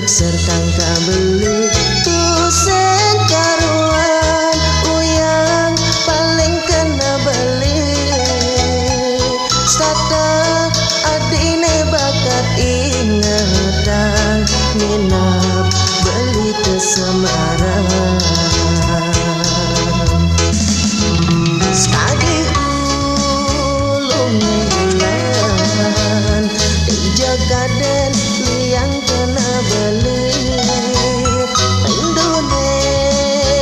sertang tak beli tusen karuan uyang paling kena beli stata adine bakat ingatan minap beli ke Semarang sekali ulung bulan di Jagaden liang kena beli Indonesia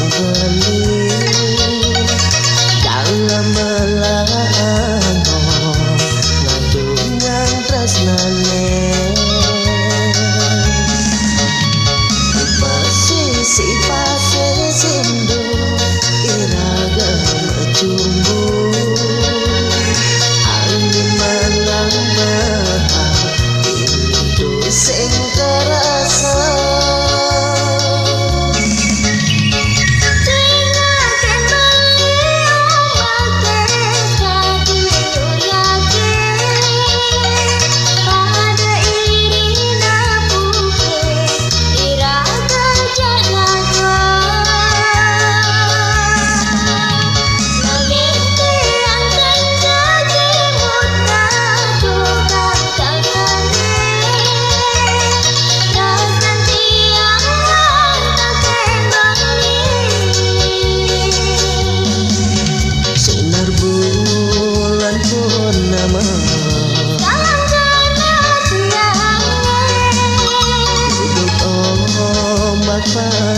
beli dalam melangon ngadungan tresnane pasisi sindu iraga mecumbu angin malam itu sing terasa.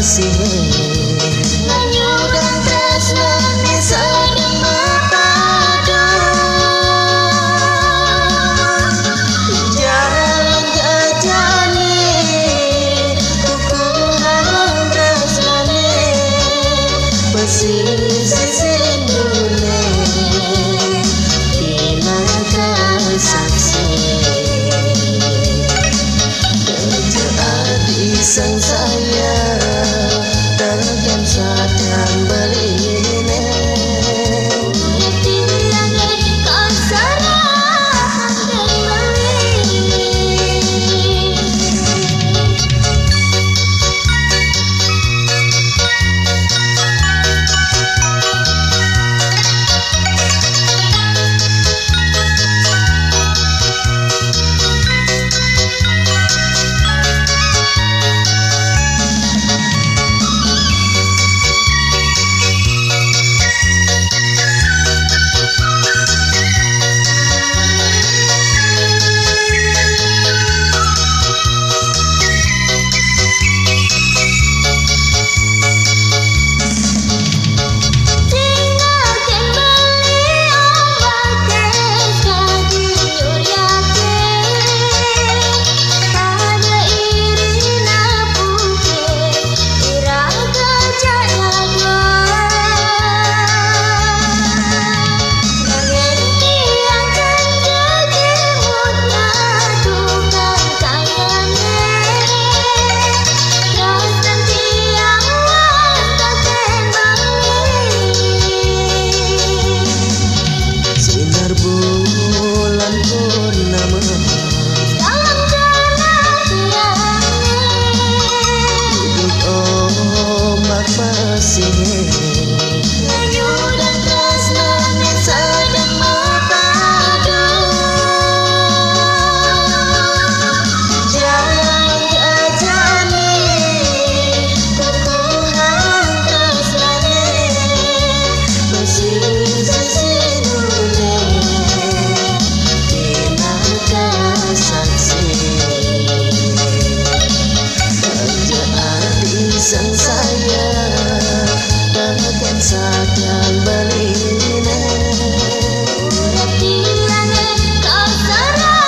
Kasih menyudang tresna sedang berpadu jalan jajani kukuhan tresnane pesisi sindune inaga saksi terjadi sang saya takkan sadar beline kau serah dan bulan purnama dalam jalan duduk ombak pasir menyudang tresna sedang berpadu jalan jajani kukuhan tresnane pesisi sindune sang saya takkan sadar beline kau serah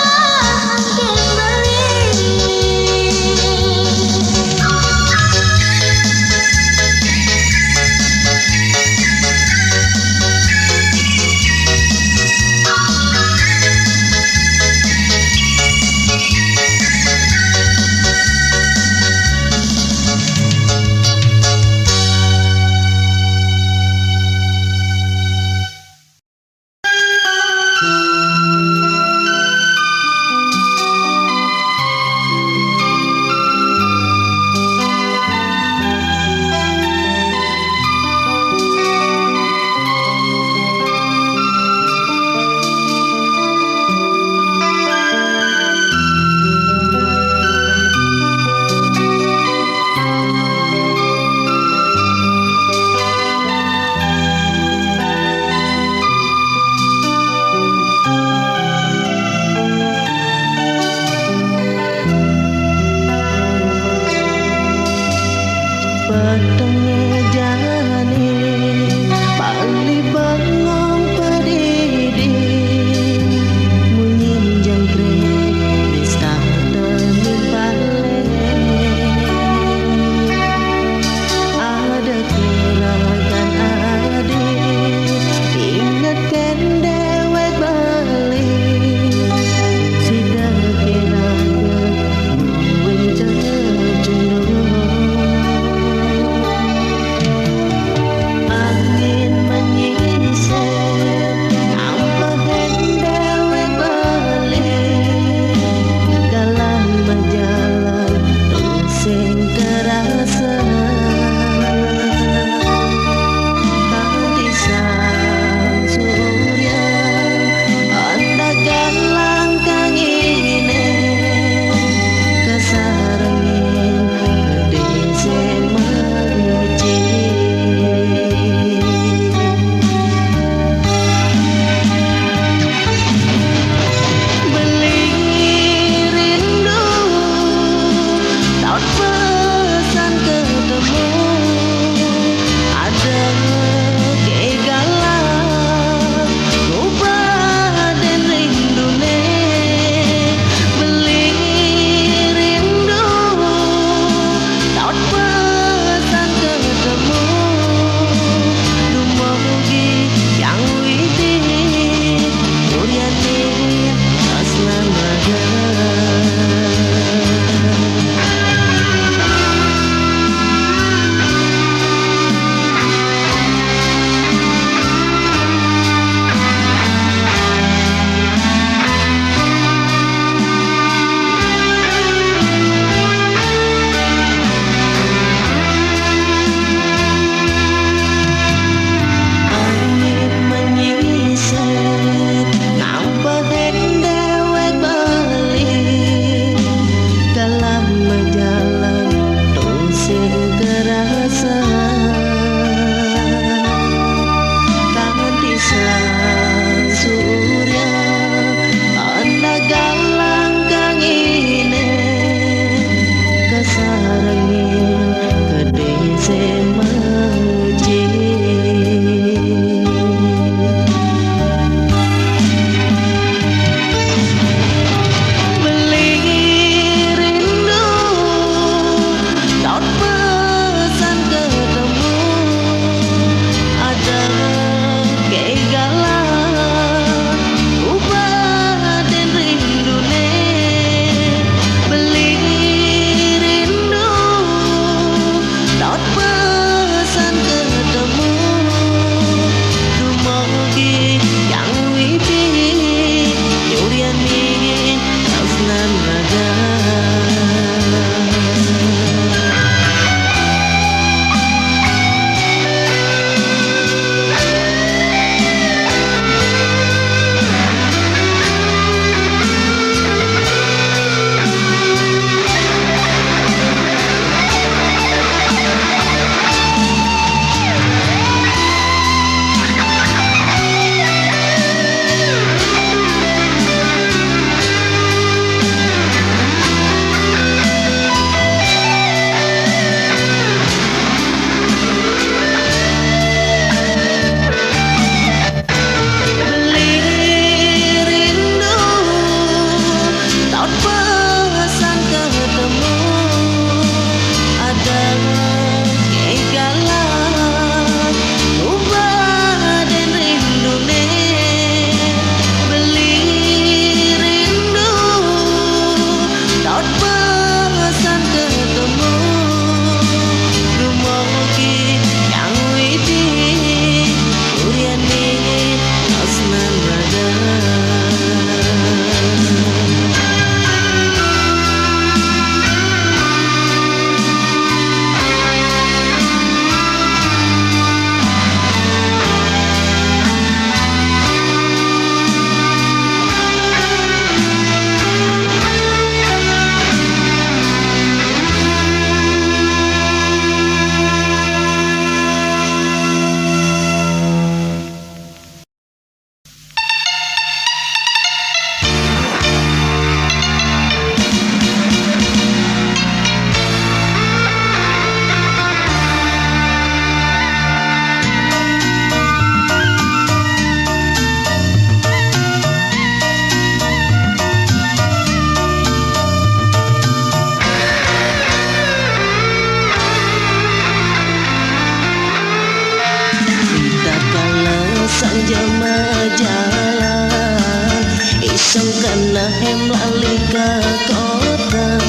kena hem lali ke kota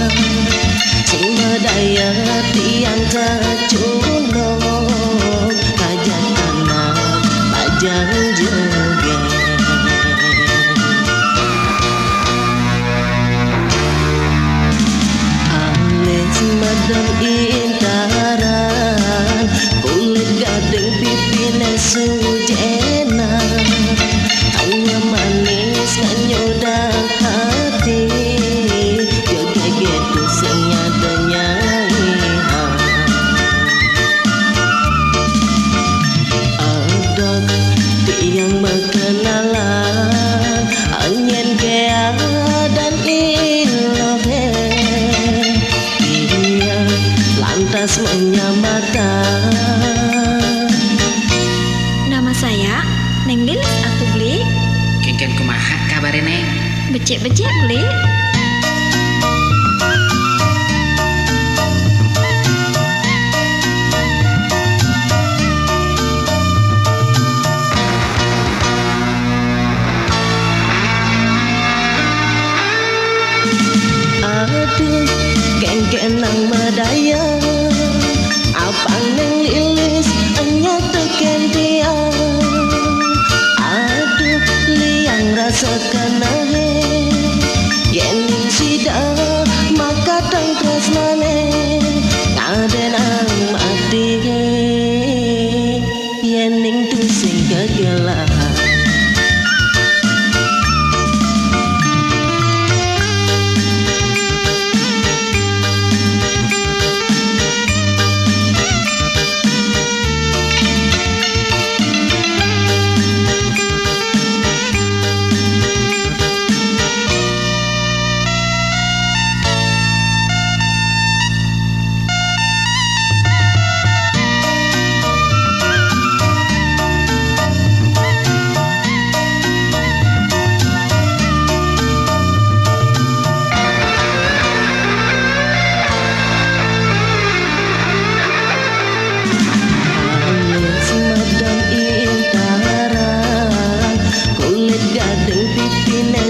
sing medaya tiang keculok kajak anak pajang joget alis medem intaran kulit gading pipine sujena hanya manis nganyudah hati joget tu sing nyadanya adot tiang berkenalan anyen kea dan ilohe dia lantas menyamatan. Nama saya Neng Lilis atuh beli. Kengken kumaha kabare Neng? Becek-becek beli. Aduh, kengken nang medaya apang Neng Lilis enya teken dia aduh liang rasa kenahe yening sida maka tang tresnane ngadenang mati yening tu sing kegelahan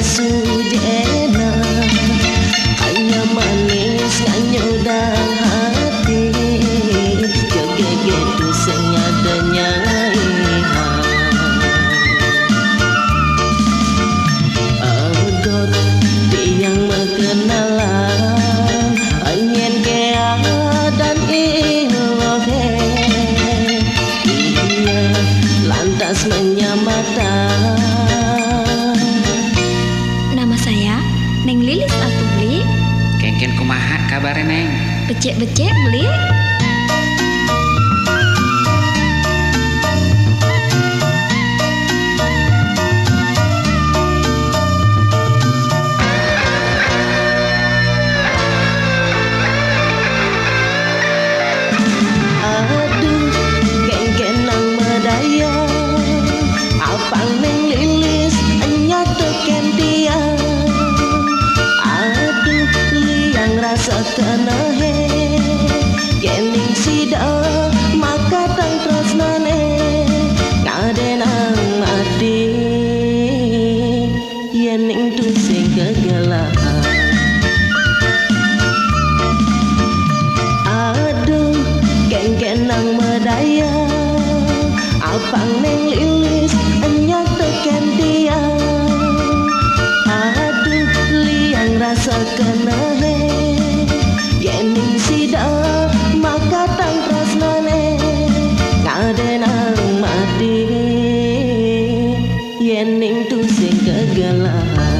sujena hanya manis nganyudah hati joget tu sing nyadanya adot tiang mengenalan anyen kea dan ilohe ia lantas menyamatan. Nama saya Neng Lilis atuh beli. Kengken kumaha kabare Neng? Becek-becek beli. Aduh, kengken nang medaya apang Neng Lilis enya teken dia aduh liang rasa kenahe yening sida maka tang tresnane ngadenang mati yening tu sing kegelahan aduh kengken nang medaya apang Neng Lilis enya teken dia aduh liang rasa kenahe yening sida maka tang tresnane ngadenang mati yening tu sing kegelahan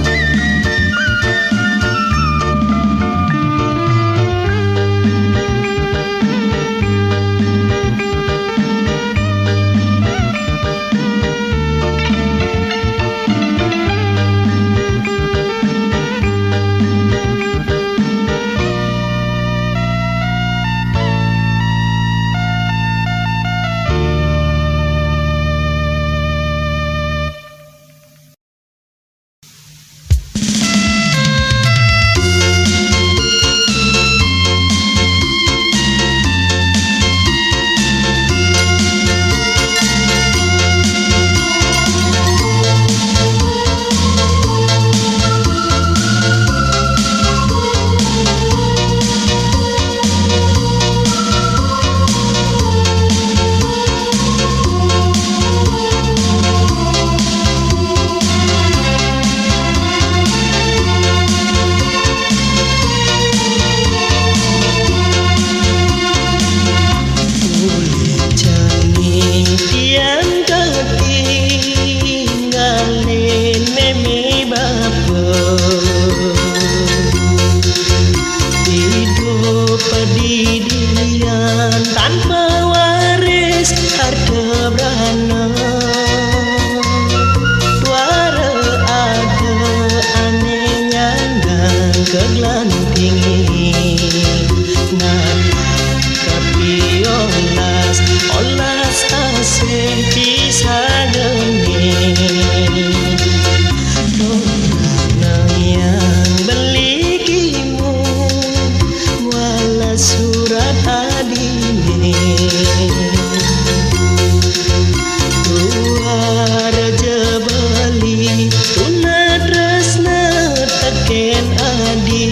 keglantingi nah tapi olas asih bisa geni nang yang belikimu wala surat adine luar jebali tuna tresna teken adi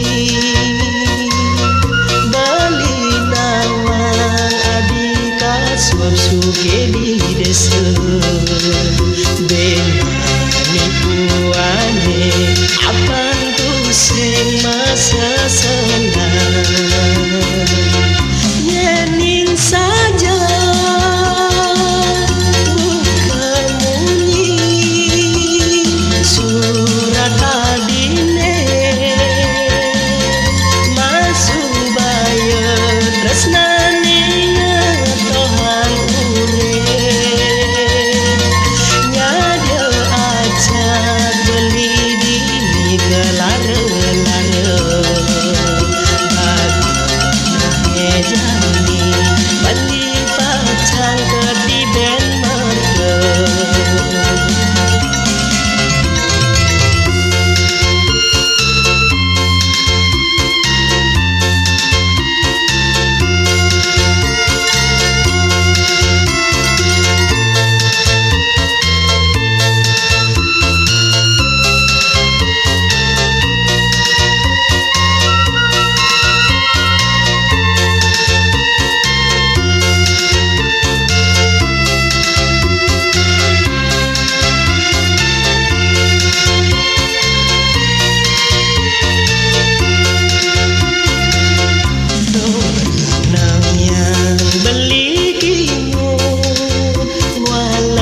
bali nawang adi kasuap suke di desa benani puane apan tu sing masa senang yening saja bukan bunyi surat adine masuk bayar tresnane ngetohan urip nyada ajak beli dini kelara-lara jani bali pacang ke di Denmark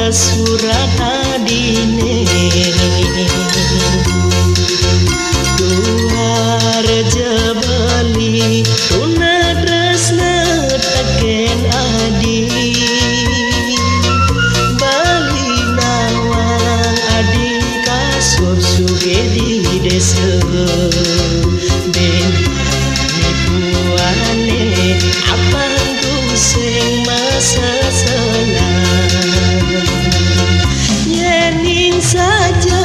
surat adine luar jebali tuna tresna teken adi bali nawang adi kasuap suge di desa benani puane apang tu sing masa senang yening saja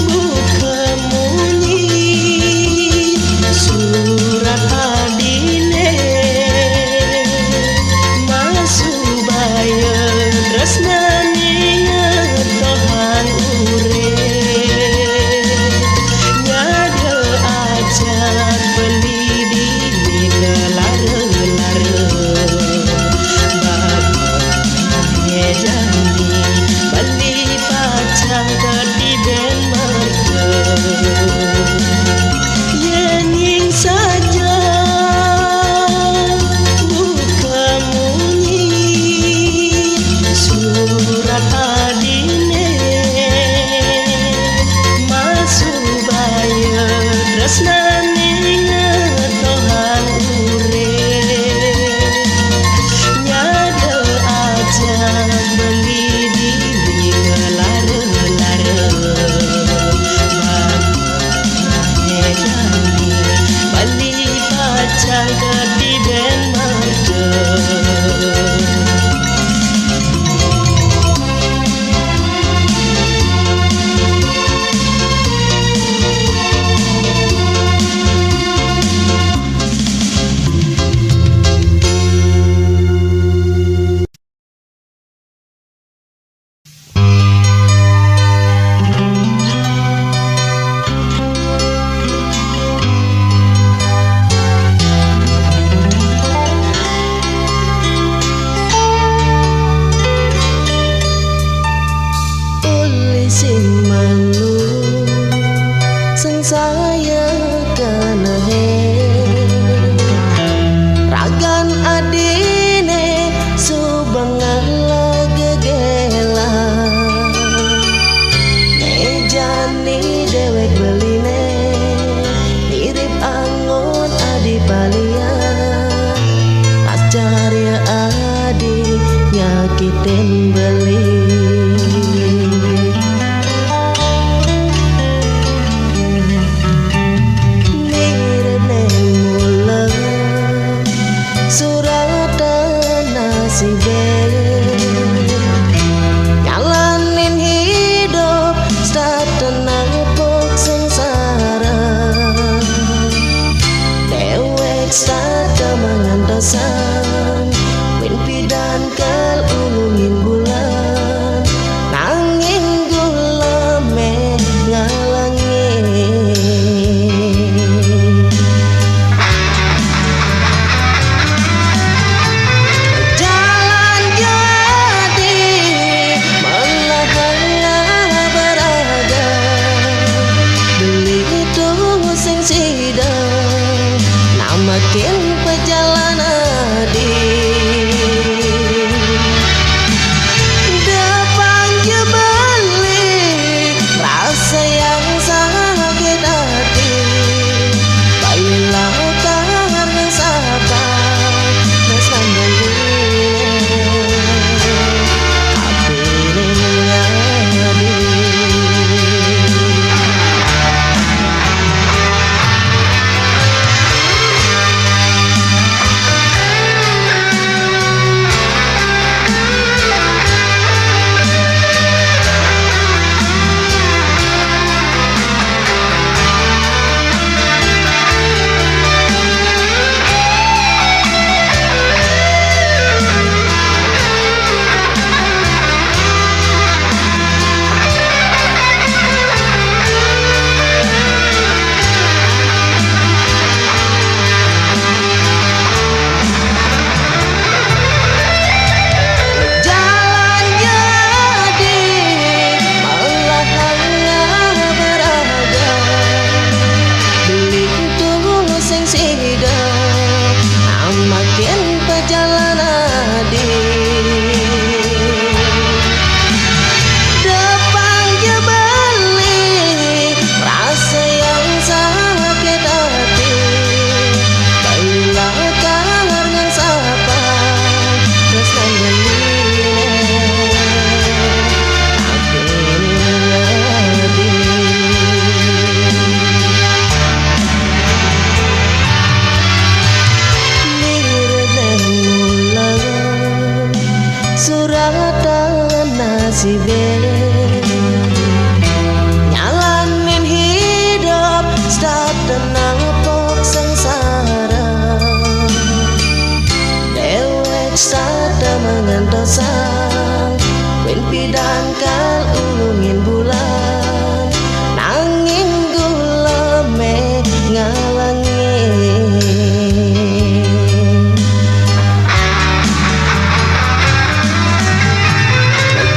bukan bunyi surat adine masuk bayar tresnane ngetohan urip nyada ajak beli dini kelara-lara jani bali pacang ke di Denmark yening saja bukan bunyi surat adine masuk bayar tresnane ngetohan urip nyada ajak beli dini kelara-lara jani bali pacang ke di Denmark suratan nasibe nyalanin hidup start tenang pok sengsara dewek sada mengantosa wen pidan kal ulungin bulan nanging gula me ngalangi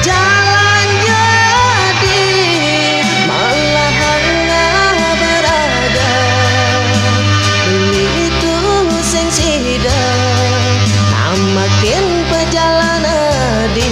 jalan jadi malah hanya berada begitu sing sida makin perjalanan di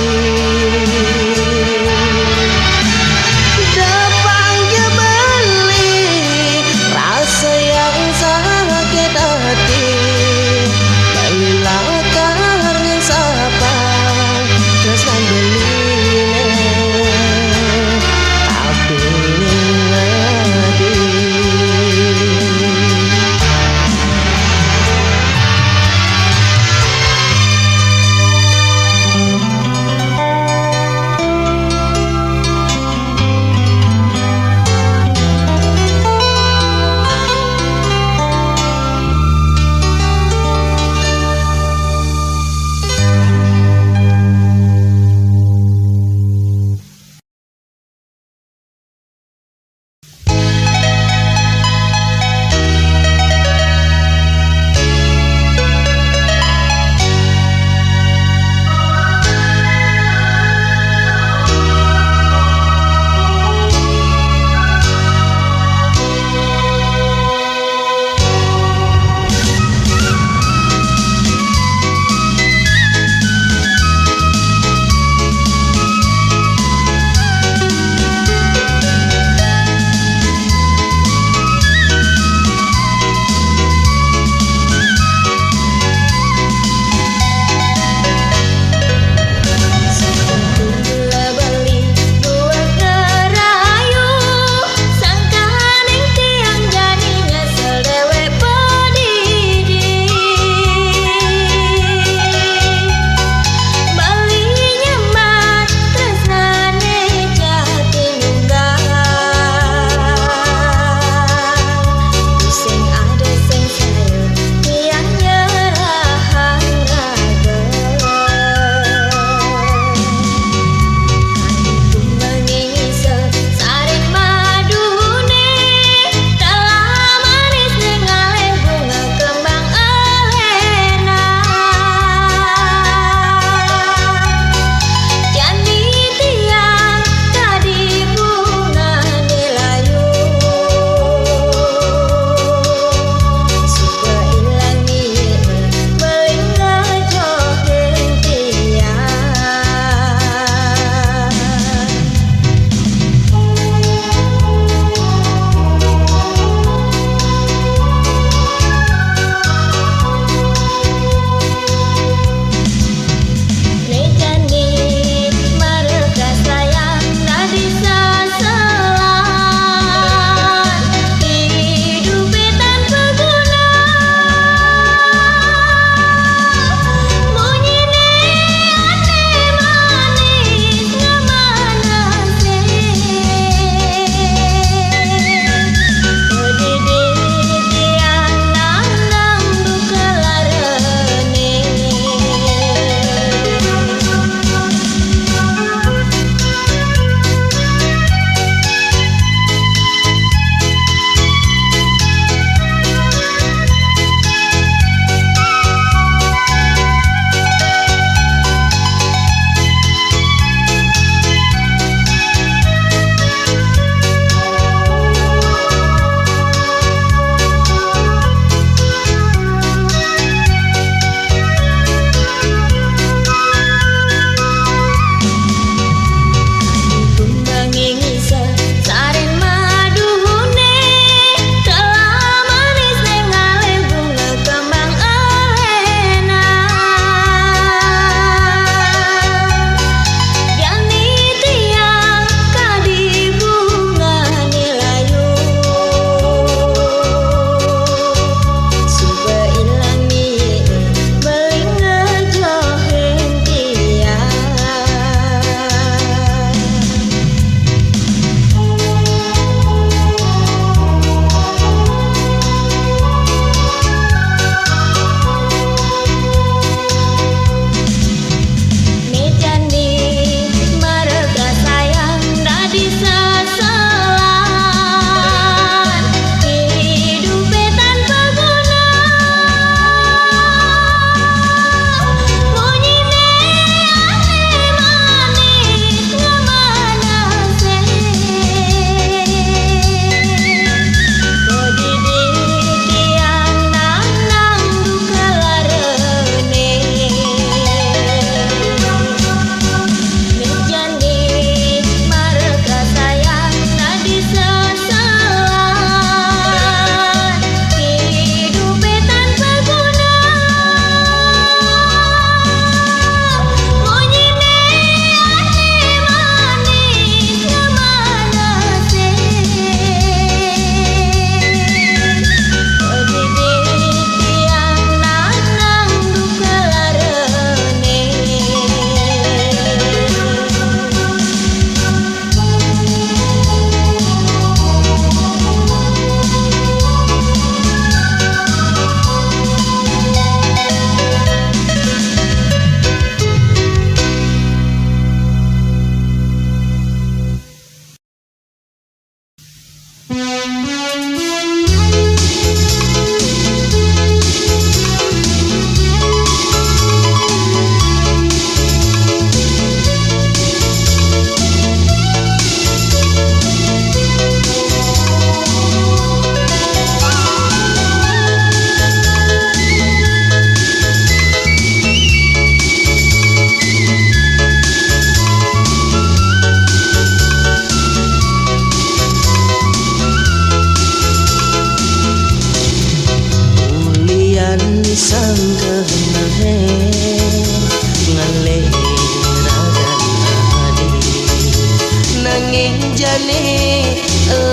jani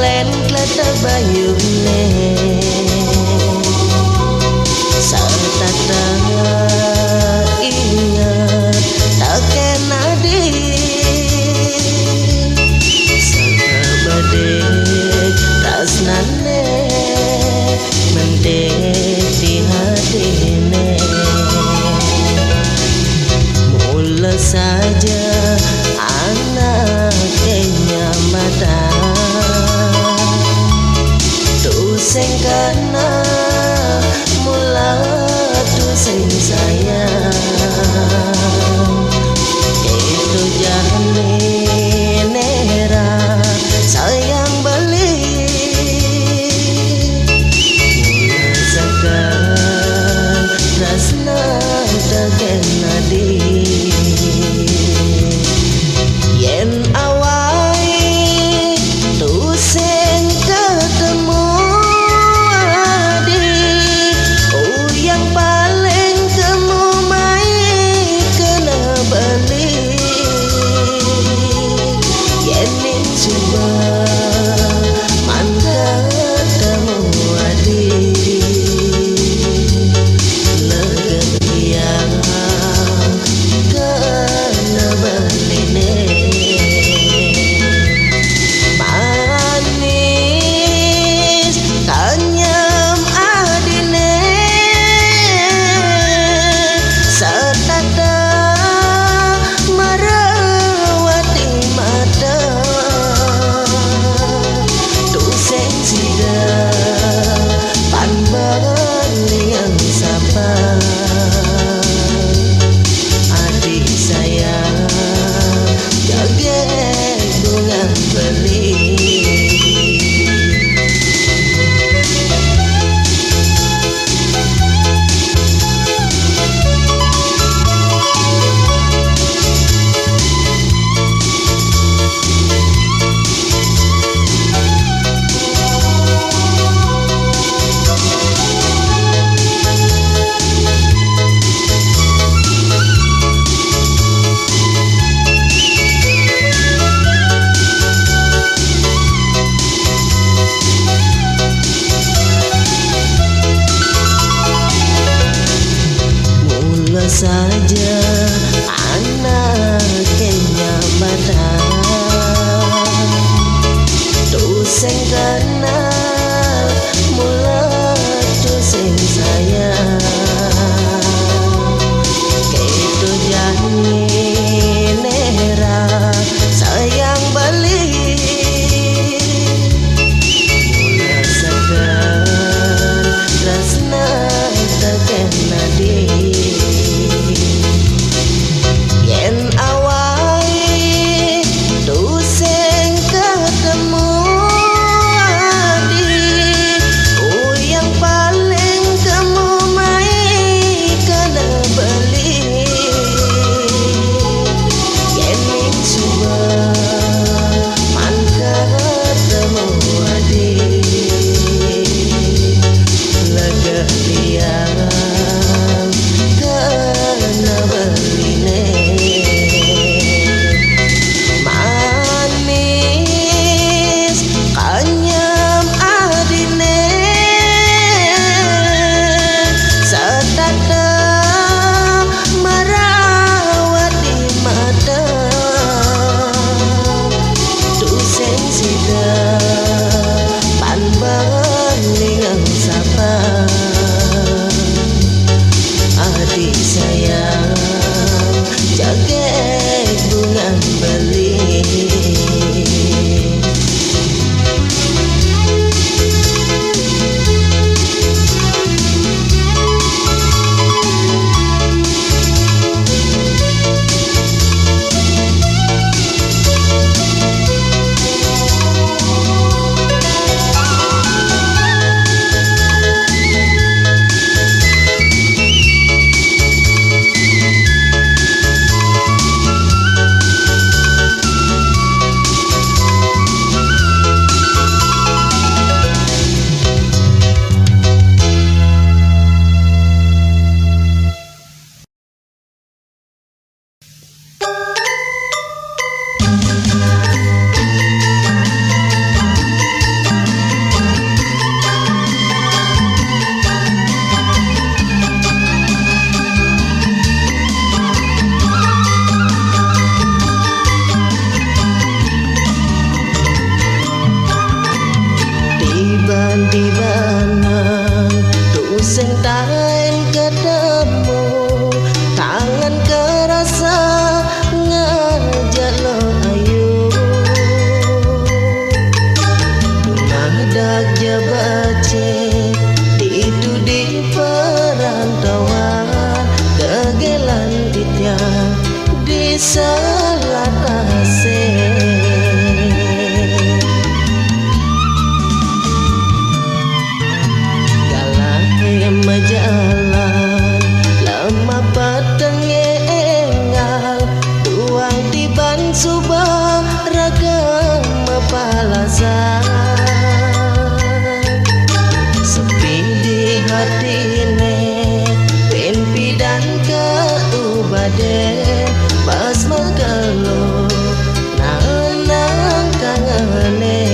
len klata bayune satata ingat tak kena di sakabadek rasnane mendek di hatine mula saja anak kenyamatan tu sing kana mula tu sing sayang itu jane nera sayang beli mula sakan rasna tak nadi yen awai tu sing ketemu adi ku yang paling temu parase galahe majalan lama patenge engal tuang tiban subah ragam palasan sepi di hatine penpi dan keubade pas magalo nanang kangane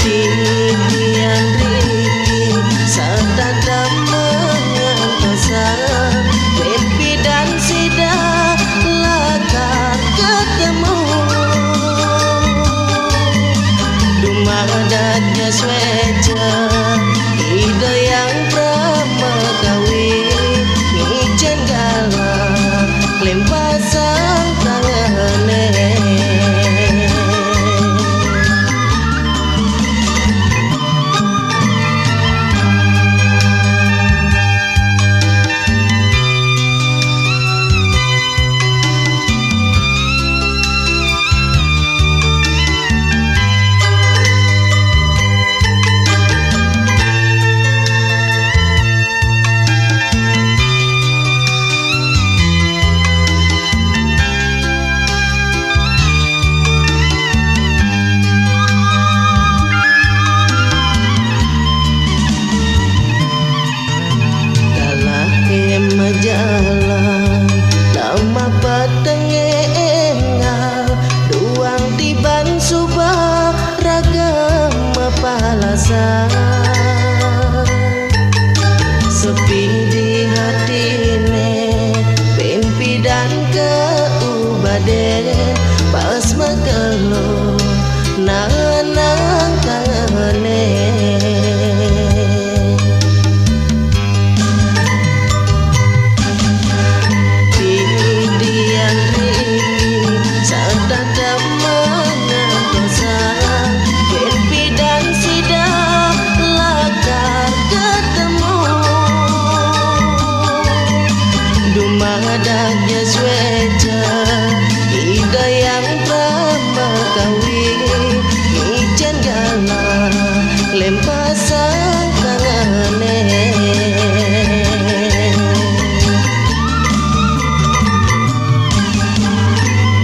titian riki sadadam mengantosan penpi dan sida lakar ketemu dumadanya sweja ide yang pramagawi ngijen gala klaim pasang tangane jalan lama patenge engal duang tiban subah ragam palasan sepi di hatine penpi dan keubade pas magalo nanang kangane dumadanya sweja ide yang pramagawi ngijen gala klaim pasang tangane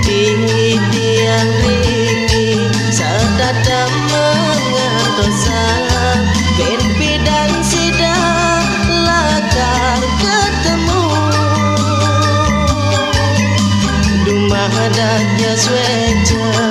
titian riki sadadam mengantosan penpi dan sida lakar ketemu dumadanya sweja